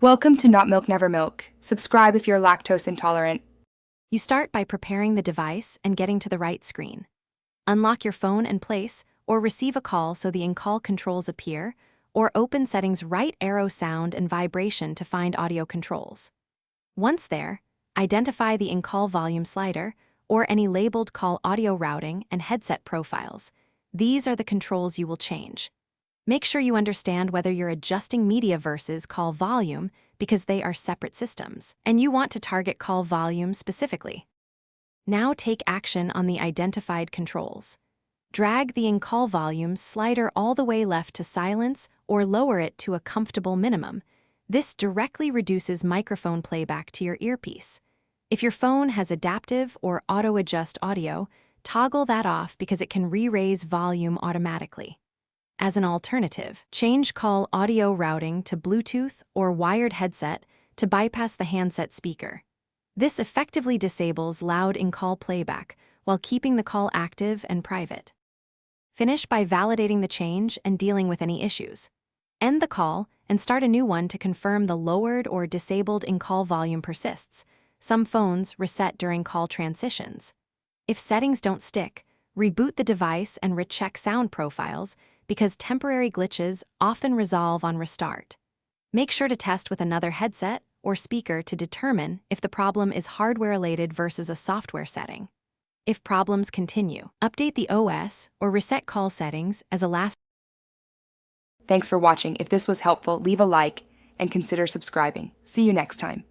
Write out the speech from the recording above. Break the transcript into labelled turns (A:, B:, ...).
A: Welcome to Not Milk Never Milk. Subscribe if you're lactose intolerant.
B: You start by preparing the device and getting to the right screen. Unlock your phone and place, or receive a call so the in-call controls appear, or open settings right arrow sound and vibration to find audio controls. Once there, identify the in-call volume slider, or any labeled call audio routing and headset profiles. These are the controls you will change. Make sure you understand whether you're adjusting media versus call volume because they are separate systems, and you want to target call volume specifically. Now take action on the identified controls. Drag the in-call volume slider all the way left to silence or lower it to a comfortable minimum. This directly reduces microphone playback to your earpiece. If your phone has adaptive or auto-adjust audio, toggle that off because it can re-raise volume automatically. As an alternative, change call audio routing to Bluetooth or wired headset to bypass the handset speaker. This effectively disables loud in-call playback while keeping the call active and private. Finish by validating the change and dealing with any issues. End the call and start a new one to confirm the lowered or disabled in-call volume persists. Some phones reset during call transitions. If settings don't stick, reboot the device and recheck sound profiles because temporary glitches often resolve on restart. Make sure to test with another headset or speaker to determine if the problem is hardware-related versus a software setting. If problems continue, update the OS or reset call settings as a last.
A: Thanks for watching. If this was helpful, leave a like and consider subscribing. See you next time.